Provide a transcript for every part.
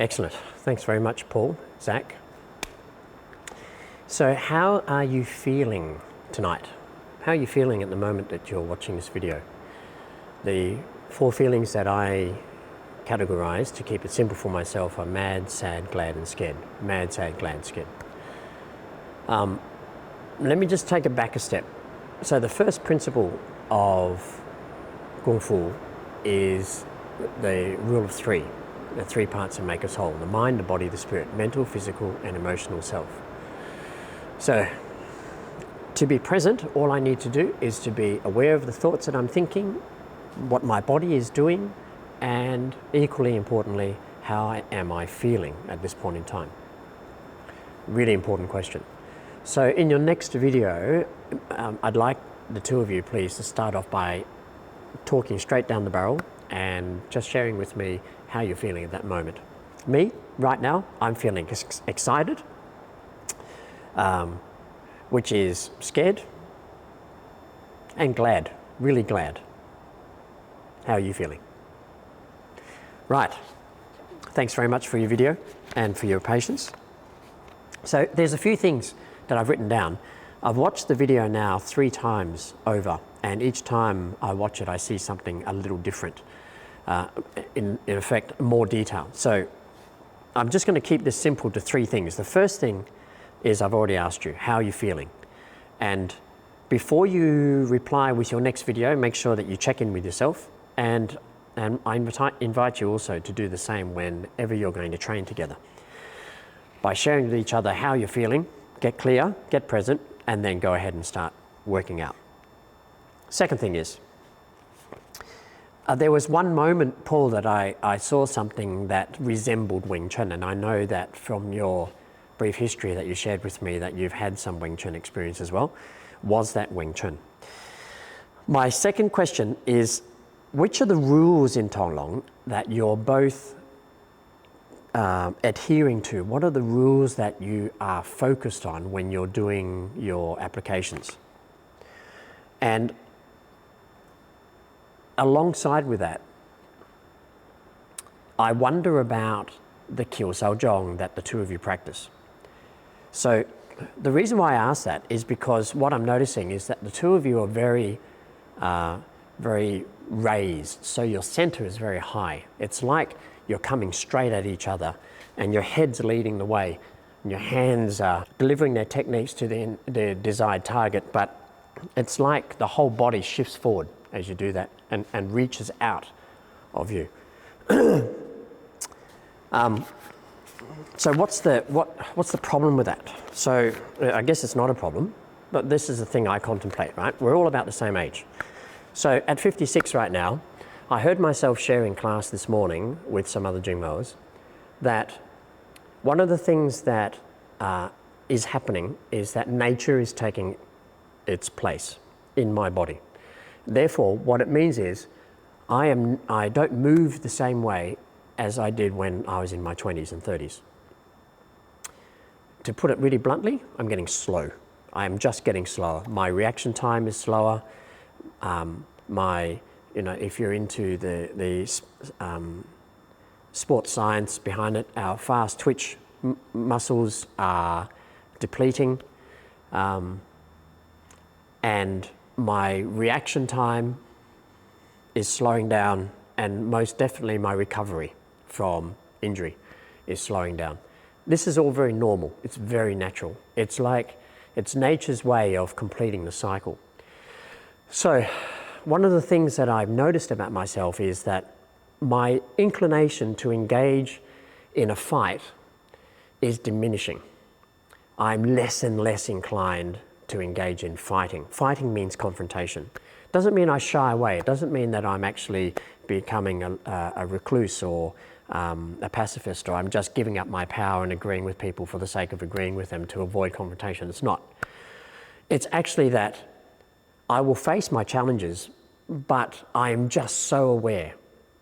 Excellent. Thanks very much, Paul, Zach. So how are you feeling tonight? How are you feeling at the moment that you're watching this video? The 4 feelings that I categorize to keep it simple for myself are mad, sad, glad, and scared. Mad, sad, glad, scared. Let me just take it back a step. So the first principle of Kung Fu is the rule of 3. The 3 parts that make us whole: the mind, the body, the spirit, mental, physical, and emotional self. So to be present, all I need to do is to be aware of the thoughts that I'm thinking, what my body is doing, and equally importantly, how am I feeling at this point in time? Really important question. So in your next video, I'd like the 2 of you please to start off by talking straight down the barrel and just sharing with me how you're feeling at that moment. Me, right now, I'm feeling excited, which is scared, and glad, really glad. How are you feeling? Right, thanks very much for your video and for your patience. So there's a few things that I've written down. I've watched the video now 3 times over, and each time I watch it, I see something a little different. In effect, more detail. So I'm just going to keep this simple to 3 things. The first thing is I've already asked you, how are you feeling? And before you reply with your next video, make sure that you check in with yourself, and I invite you also to do the same whenever you're going to train together. By sharing with each other how you're feeling, get clear, get present, and then go ahead and start working out. Second thing is, there was one moment, Paul, that I saw something that resembled Wing Chun, and I know that from your brief history that you shared with me that you've had some Wing Chun experience as well. Was that Wing Chun? My second question is, which are the rules in Tonglong that you're both adhering to? What are the rules that you are focused on when you're doing your applications? And alongside with that, I wonder about the Kiu Sao Jong that the 2 of you practice. So the reason why I ask that is because what I'm noticing is that the 2 of you are very raised. So your center is very high. It's like you're coming straight at each other and your head's leading the way and your hands are delivering their techniques to their desired target, but it's like the whole body shifts forward as you do that and reaches out of you. So what's the problem with that? So I guess it's not a problem, but this is the thing I contemplate, right? We're all about the same age. So at 56 right now, I heard myself sharing class this morning with some other Jingmo's that one of the things that is happening is that nature is taking its place in my body. Therefore, what it means is I don't move the same way as I did when I was in my 20s and 30s. To put it really bluntly, I'm getting slow. I'm just getting slower. My reaction time is slower. If you're into the sports science behind it, our fast twitch muscles are depleting, and my reaction time is slowing down, and most definitely my recovery from injury is slowing down. This is all very normal. It's very natural. It's like it's nature's way of completing the cycle. So one of the things that I've noticed about myself is that my inclination to engage in a fight is diminishing. I'm less and less inclined to engage in fighting. Fighting means confrontation. Doesn't mean I shy away. It doesn't mean that I'm actually becoming a recluse or a pacifist, or I'm just giving up my power and agreeing with people for the sake of agreeing with them to avoid confrontation. It's not. It's actually that I will face my challenges, but I'm just so aware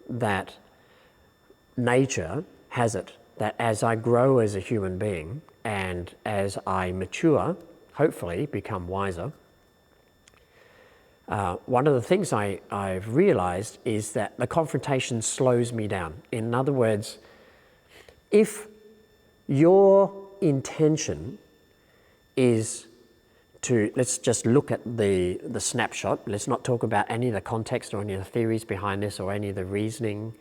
that nature has it that as I grow as a human being and as I mature, hopefully become wiser, one of the things I've realized is that the confrontation slows me down. In other words, If your intention is to, let's just look at the snapshot. Let's not talk about any of the context or any of the theories behind this or any of the reasoning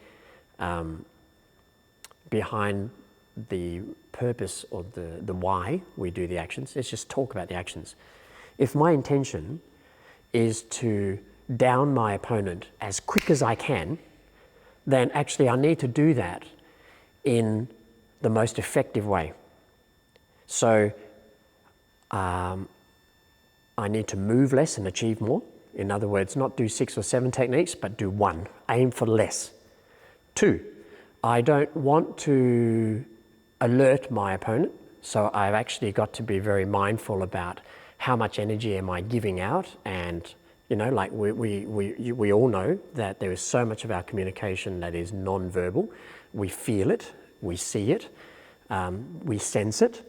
behind the purpose or the why we do the actions. Let's just talk about the actions. If my intention is to down my opponent as quick as I can, then actually I need to do that in the most effective way. So I need to move less and achieve more. In other words, not do 6 or 7 techniques, but do 1. Aim for less. 2, I don't want to alert my opponent, so I've actually got to be very mindful about how much energy am I giving out. And you know, like we all know that there is so much of our communication that is non-verbal. We feel it, we see it, we sense it.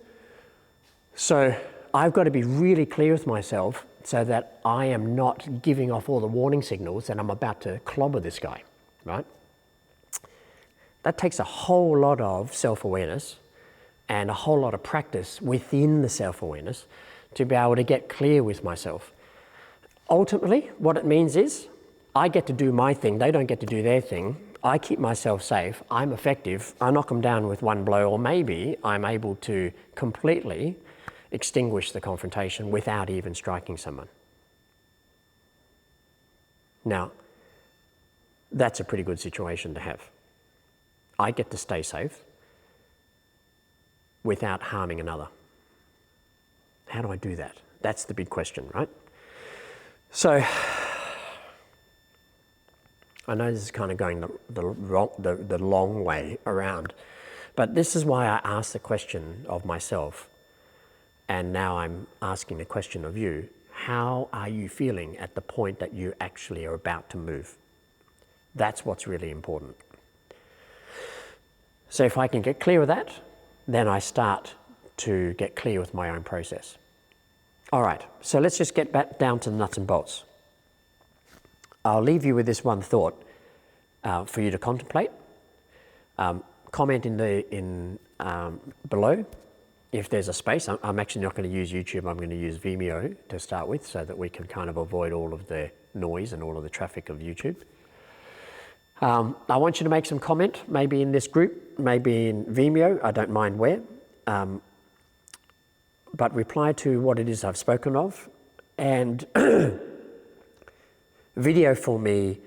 So I've got to be really clear with myself so that I am not giving off all the warning signals that I'm about to clobber this guy, right? That takes a whole lot of self-awareness and a whole lot of practice within the self-awareness to be able to get clear with myself. Ultimately, what it means is I get to do my thing, they don't get to do their thing. I keep myself safe, I'm effective, I knock them down with one blow, or maybe I'm able to completely extinguish the confrontation without even striking someone. Now, that's a pretty good situation to have. I get to stay safe without harming another. How do I do that? That's the big question, right? So, I know this is kind of going the long way around, but this is why I asked the question of myself, and now I'm asking the question of you. How are you feeling at the point that you actually are about to move? That's what's really important. So if I can get clear with that, then I start to get clear with my own process. All right, so let's just get back down to the nuts and bolts. I'll leave you with this one thought for you to contemplate. Comment below if there's a space. I'm actually not going to use YouTube, I'm going to use Vimeo to start with so that we can kind of avoid all of the noise and all of the traffic of YouTube. I want you to make some comment, maybe in this group, maybe in Vimeo, I don't mind where, but reply to what it is I've spoken of, and video for me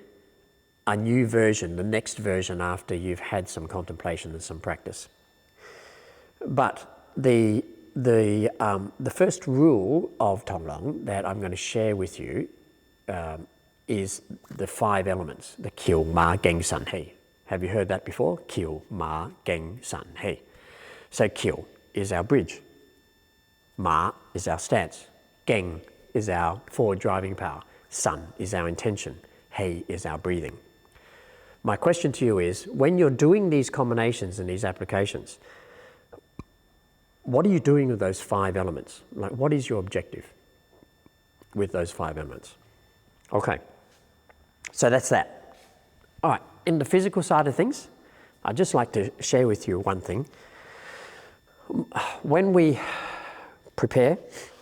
a new version, the next version after you've had some contemplation and some practice. But the first rule of Tonglong that I'm going to share with you is the 5 elements, the Kiu, Ma, Geng, San, He. Have you heard that before? Kiu, Ma, Geng, San, He. So Kiu is our bridge. Ma is our stance. Geng is our forward driving power. San is our intention. He is our breathing. My question to you is, when you're doing these combinations and these applications, what are you doing with those 5 elements? Like, what is your objective with those 5 elements? Okay, so that's that. All right, in the physical side of things, I'd just like to share with you one thing. When we prepare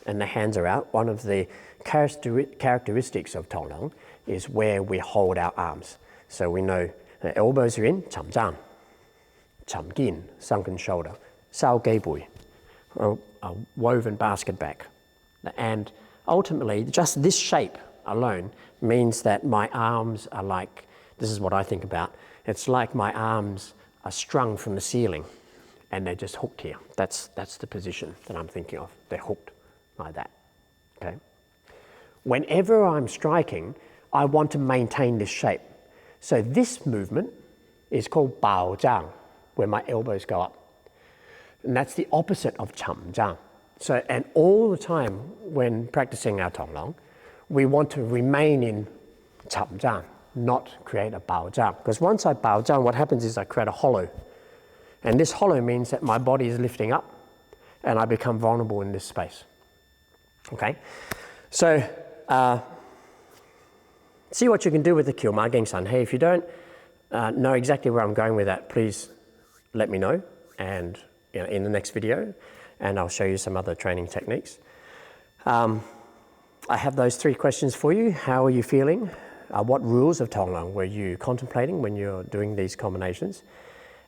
and the hands are out, one of the characteristics of Tonglong is where we hold our arms. So we know the elbows are in, cham zang, cham gin, sunken shoulder, sao gei bui, a woven basket back. And ultimately, just this shape alone means that my arms are like, this is what I think about, it's like my arms are strung from the ceiling and they're just hooked here. That's the position that I'm thinking of. They're hooked like that, okay? Whenever I'm striking, I want to maintain this shape. So this movement is called bao zhang, where my elbows go up. And that's the opposite of cham zhang. So, and all the time when practicing our Tonglong, we want to remain in cham zhang, not create a bao zhang. Because once I bao zhang, what happens is I create a hollow. And this hollow means that my body is lifting up and I become vulnerable in this space. Okay? So, see what you can do with the Kiu Ma Geng San. Hey, if you don't know exactly where I'm going with that, please let me know and in the next video, and I'll show you some other training techniques. I have those 3 questions for you. How are you feeling? What rules of Tonglang were you contemplating when you're doing these combinations?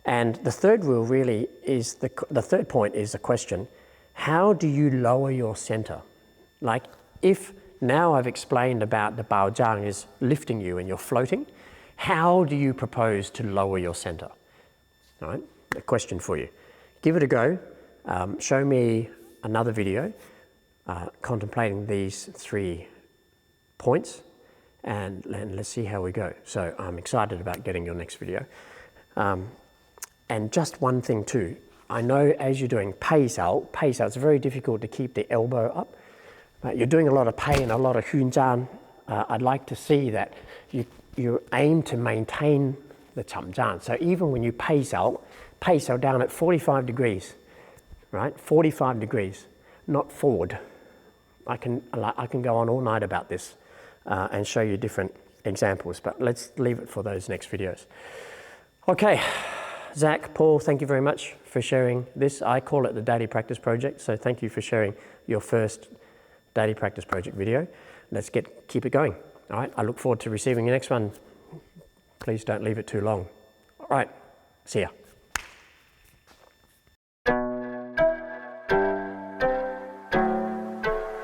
And the third rule really is, the third point is the question, how do you lower your center? Like, if now I've explained about the Bao Zhang is lifting you and you're floating, how do you propose to lower your center? All right, a question for you. Give it a go. Show me another video contemplating these 3 points, and let's see how we go. So I'm excited about getting your next video. And just one thing too, I know as you're doing pei sao, it's very difficult to keep the elbow up, but you're doing a lot of pei and a lot of hun zhan. I'd like to see that you aim to maintain the cham zhan. So even when you pei sao down at 45 degrees, right? 45 degrees, not forward. I can go on all night about this and show you different examples, but let's leave it for those next videos. Okay, Zach, Paul, thank you very much for sharing this. I call it the Daily Practice Project, so thank you for sharing your first Daily Practice Project video. Let's keep it going. All right, I look forward to receiving your next one. Please don't leave it too long. All right, see ya.